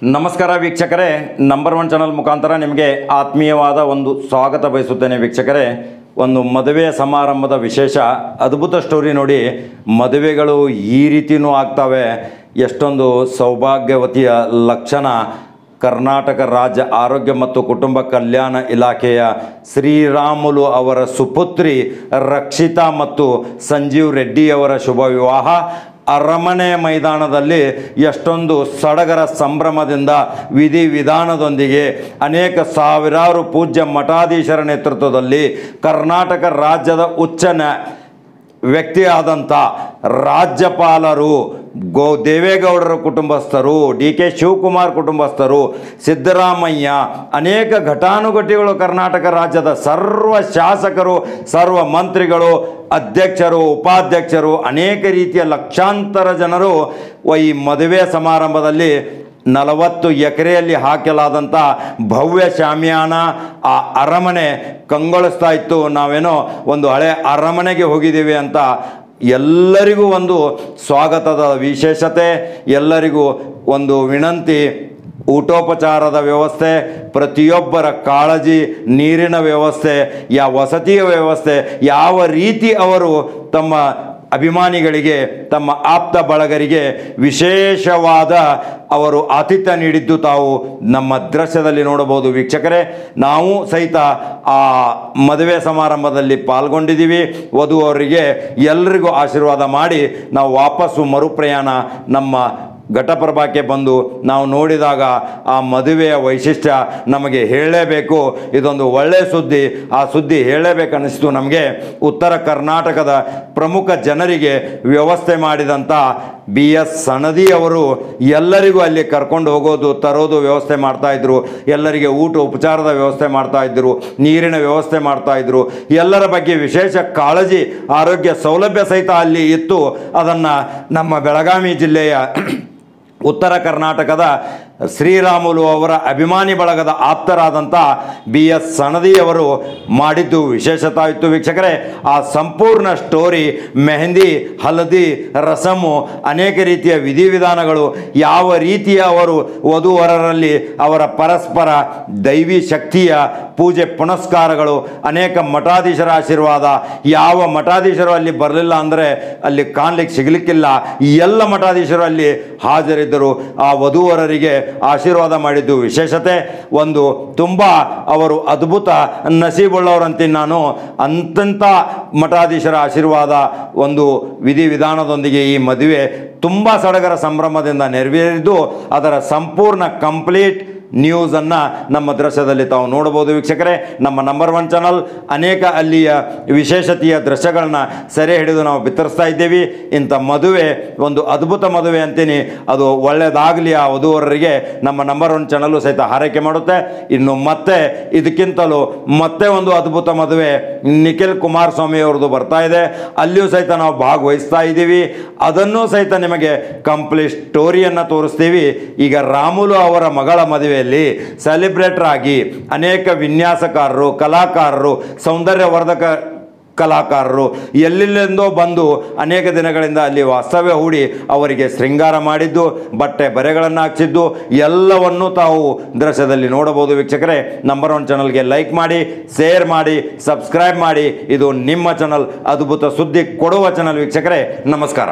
ನಮಸ್ಕಾರ ವೀಕ್ಷಕರೇ, number one channel ಮುಖಾಂತರ ನಿಮಗೆ ಆತ್ಮೀಯವಾದ ಒಂದು ಸ್ವಾಗತ ಬಯಸುತ್ತೇನೆ. ವೀಕ್ಷಕರೇ, ಒಂದು ಮದುವೆ ಸಮಾರಂಭದ ವಿಶೇಷ ಅದ್ಭುತ ಸ್ಟೋರಿ ನೋಡಿ. ಮದುವೆಗಳು ಈ ರೀತಿಯೂ ಆಗ್ತವೆ. ಎಷ್ಟೊಂದು ಸೌಭಾಗ್ಯವತಿಯ ಲಕ್ಷಣ. ಕರ್ನಾಟಕ ರಾಜ್ಯ ಆರೋಗ್ಯ ಮತ್ತು ಕುಟುಂಬ ಕಲ್ಯಾಣ ಇಲಾಖೆಯ ಶ್ರೀರಾಮುಲು ಅವರ ಸುಪುತ್ರಿ ರಕ್ಷಿತಾ ಮತ್ತು ಸಂಜೀವ್ ರೆಡ್ಡಿಯವರ ಶುಭ ವಿವಾಹ ಅರಮನೆ ಮೈದಾನದಲ್ಲಿ ಎಷ್ಟೊಂದು ಸಡಗರ ಸಂಭ್ರಮದಿಂದ ವಿಧಿವಿಧಾನದೊಂದಿಗೆ ಅನೇಕ ಸಾವಿರಾರು ಪೂಜ್ಯ ಮಠಾಧೀಶರ ನೇತೃತ್ವದಲ್ಲಿ ಕರ್ನಾಟಕ ರಾಜ್ಯದ ಉಚ್ಚ ವ್ಯಕ್ತಿಯಾದಂಥ ರಾಜ್ಯಪಾಲರು, ದೇವೇಗೌಡರ ಕುಟುಂಬಸ್ಥರು, DK ಶಿವಕುಮಾರ್ ಕುಟುಂಬಸ್ಥರು, ಸಿದ್ದರಾಮಯ್ಯ, ಅನೇಕ ಘಟಾನುಘಟಿಗಳು, ಕರ್ನಾಟಕ ರಾಜ್ಯದ ಸರ್ವ ಶಾಸಕರು, ಸರ್ವ ಮಂತ್ರಿಗಳು, ಅಧ್ಯಕ್ಷರು, ಉಪಾಧ್ಯಕ್ಷರು, ಅನೇಕ ರೀತಿಯ ಲಕ್ಷಾಂತರ ಜನರು ಈ ಮದುವೆ ಸಮಾರಂಭದಲ್ಲಿ 40 ಎಕರೆಯಲ್ಲಿ ಹಾಕಲಾದಂಥ ಭವ್ಯ ಶಾಮಿಯಾನ ಆ ಅರಮನೆ ಕಂಗೊಳಿಸ್ತಾ ಇತ್ತು. ನಾವೇನೋ ಒಂದು ಹಳೆ ಅರಮನೆಗೆ ಹೋಗಿದ್ದೀವಿ ಅಂತ. ಎಲ್ಲರಿಗೂ ಒಂದು ಸ್ವಾಗತದ ವಿಶೇಷತೆ, ಎಲ್ಲರಿಗೂ ಒಂದು ವಿನಂತಿ. ಊಟೋಪಚಾರದ ವ್ಯವಸ್ಥೆ, ಪ್ರತಿಯೊಬ್ಬರ ಕಾಳಜಿ, ನೀರಿನ ವ್ಯವಸ್ಥೆ, ವಸತಿಯ ವ್ಯವಸ್ಥೆ, ಯಾವ ರೀತಿ ಅವರು ತಮ್ಮ ಅಭಿಮಾನಿಗಳಿಗೆ, ತಮ್ಮ ಆಪ್ತ ಬಳಗರಿಗೆ ವಿಶೇಷವಾದ ಅವರು ಆತಿಥ್ಯ ನೀಡಿದ್ದು ತಾವು ನಮ್ಮ ದೃಶ್ಯದಲ್ಲಿ ನೋಡಬಹುದು. ವೀಕ್ಷಕರೇ, ನಾವು ಸಹಿತ ಆ ಮದುವೆ ಸಮಾರಂಭದಲ್ಲಿ ಪಾಲ್ಗೊಂಡಿದ್ದೀವಿ. ವಧುವರಿಗೆ ಎಲ್ಲರಿಗೂ ಆಶೀರ್ವಾದ ಮಾಡಿ ನಾವು ವಾಪಸ್ಸು ಮರುಪ್ರಯಾಣ ನಮ್ಮ ಘಟಪ್ರಭಾಕ್ಕೆ ಬಂದು ನಾವು ನೋಡಿದಾಗ ಆ ಮದುವೆಯ ವೈಶಿಷ್ಟ್ಯ ನಮಗೆ ಹೇಳಲೇಬೇಕು. ಇದೊಂದು ಒಳ್ಳೆಯ ಸುದ್ದಿ. ಆ ಸುದ್ದಿ ಹೇಳಲೇಬೇಕನ್ನಿಸ್ತು ನಮಗೆ. ಉತ್ತರ ಕರ್ನಾಟಕದ ಪ್ರಮುಖ ಜನರಿಗೆ ವ್ಯವಸ್ಥೆ ಮಾಡಿದಂಥ BS ಸನದಿ ಅವರು ಎಲ್ಲರಿಗೂ ಅಲ್ಲಿ ಕರ್ಕೊಂಡು ಹೋಗೋದು, ತರೋದು ವ್ಯವಸ್ಥೆ ಮಾಡ್ತಾಯಿದ್ರು. ಎಲ್ಲರಿಗೆ ಊಟ ಉಪಚಾರದ ವ್ಯವಸ್ಥೆ ಮಾಡ್ತಾಯಿದ್ರು, ನೀರಿನ ವ್ಯವಸ್ಥೆ ಮಾಡ್ತಾಯಿದ್ರು. ಎಲ್ಲರ ಬಗ್ಗೆ ವಿಶೇಷ ಕಾಳಜಿ, ಆರೋಗ್ಯ ಸೌಲಭ್ಯ ಸಹಿತ ಅಲ್ಲಿ ಇತ್ತು. ಅದನ್ನು ನಮ್ಮ ಬೆಳಗಾವಿ ಜಿಲ್ಲೆಯ ಉತ್ತರ ಕರ್ನಾಟಕದ ಶ್ರೀರಾಮುಲು ಅವರ ಅಭಿಮಾನಿ ಬಳಗದ ಆಪ್ತರಾದಂಥ BS ಸನದಿಯವರು ಮಾಡಿದ್ದು ವಿಶೇಷತೆ ಇತ್ತು. ವೀಕ್ಷಕರೇ, ಆ ಸಂಪೂರ್ಣ ಸ್ಟೋರಿ, ಮೆಹಂದಿ, ಹಳದಿ, ರಸಮು, ಅನೇಕ ರೀತಿಯ ವಿಧಿವಿಧಾನಗಳು, ಯಾವ ರೀತಿಯ ಅವರು ವಧುವರರಲ್ಲಿ ಅವರ ಪರಸ್ಪರ ದೈವಿ ಶಕ್ತಿಯ ಪೂಜೆ ಪುನಸ್ಕಾರಗಳು, ಅನೇಕ ಮಠಾಧೀಶರ ಆಶೀರ್ವಾದ, ಯಾವ ಮಠಾಧೀಶರು ಅಲ್ಲಿ ಬರಲಿಲ್ಲ ಅಂದರೆ ಅಲ್ಲಿ ಕಾಣಲಿಕ್ಕೆ ಸಿಗಲಿಕ್ಕಿಲ್ಲ. ಎಲ್ಲ ಮಠಾಧೀಶರು ಅಲ್ಲಿ ಹಾಜರಿದ್ದರು. ಆ ವಧುವರರಿಗೆ ಆಶೀರ್ವಾದ ಮಾಡಿದ್ದು ವಿಶೇಷತೆ. ಒಂದು ತುಂಬ ಅವರು ಅದ್ಭುತ ನಸೀಬುಳ್ಳವರಂತೀನಿ ನಾನು. ಅಂತಂಥ ಮಠಾಧೀಶರ ಆಶೀರ್ವಾದ, ಒಂದು ವಿಧಿವಿಧಾನದೊಂದಿಗೆ ಈ ಮದುವೆ ತುಂಬ ಸಡಗರ ಸಂಭ್ರಮದಿಂದ ನೆರವೇರಿದ್ದು ಅದರ ಸಂಪೂರ್ಣ ಕಂಪ್ಲೀಟ್ ನ್ಯೂಸನ್ನು ನಮ್ಮ ದೃಶ್ಯದಲ್ಲಿ ತಾವು ನೋಡ್ಬೋದು. ವೀಕ್ಷಕರೇ, ನಮ್ಮ ನಂಬರ್ ಒನ್ ಚಾನಲ್ ಅನೇಕ ಅಲ್ಲಿಯ ವಿಶೇಷತೆಯ ದೃಶ್ಯಗಳನ್ನ ಸೆರೆ ಹಿಡಿದು ನಾವು ಬಿತ್ತರಿಸ್ತಾ ಇದ್ದೇವೆ. ಇಂಥ ಮದುವೆ ಒಂದು ಅದ್ಭುತ ಮದುವೆ ಅಂತೀನಿ. ಅದು ಒಳ್ಳೆಯದಾಗಲಿ ಆ ವಧುವರರಿಗೆ ನಮ್ಮ ನಂಬರ್ ಒನ್ ಚಾನಲ್ಲು ಸಹಿತ ಹಾರೈಕೆ ಮಾಡುತ್ತೆ. ಇನ್ನು ಮತ್ತೆ ಇದಕ್ಕಿಂತಲೂ ಮತ್ತೆ ಒಂದು ಅದ್ಭುತ ಮದುವೆ ನಿಖಿಲ್ ಕುಮಾರಸ್ವಾಮಿ ಅವ್ರದ್ದು ಬರ್ತಾ ಇದೆ. ಅಲ್ಲಿಯೂ ಸಹಿತ ನಾವು ಭಾಗವಹಿಸ್ತಾ ಇದ್ದೀವಿ. ಅದನ್ನೂ ಸಹಿತ ನಿಮಗೆ ಕಂಪ್ಲೀಟ್ ಸ್ಟೋರಿಯನ್ನು ತೋರಿಸ್ತೀವಿ. ಈಗ ರಾಮುಲು ಅವರ ಮಗಳ ಮದುವೆ ಸೆಲೆಬ್ರೇಟರ್ ಆಗಿ ಅನೇಕ ವಿನ್ಯಾಸಕಾರರು, ಕಲಾಕಾರರು, ಸೌಂದರ್ಯವರ್ಧಕ ಕಲಾಕಾರರು ಎಲ್ಲೆಲ್ಲಿಂದೋ ಬಂದು ಅನೇಕ ದಿನಗಳಿಂದ ಅಲ್ಲಿ ವಾಸ್ತವ್ಯ ಹೂಡಿ ಅವರಿಗೆ ಶೃಂಗಾರ ಮಾಡಿದ್ದು, ಬಟ್ಟೆ ಬರೆಗಳನ್ನು ಹಾಕಿಸಿದ್ದು ಎಲ್ಲವನ್ನೂ ತಾವು ದೃಶ್ಯದಲ್ಲಿ ನೋಡಬಹುದು. ವೀಕ್ಷಕರೇ, ನಂಬರ್ ಒನ್ ಚಾನಲ್ಗೆ ಲೈಕ್ ಮಾಡಿ, ಶೇರ್ ಮಾಡಿ, ಸಬ್ಸ್ಕ್ರೈಬ್ ಮಾಡಿ. ಇದು ನಿಮ್ಮ ಚಾನಲ್, ಅದ್ಭುತ ಸುದ್ದಿ ಕೊಡುವ ಚಾನಲ್. ವೀಕ್ಷಕರೇ, ನಮಸ್ಕಾರ.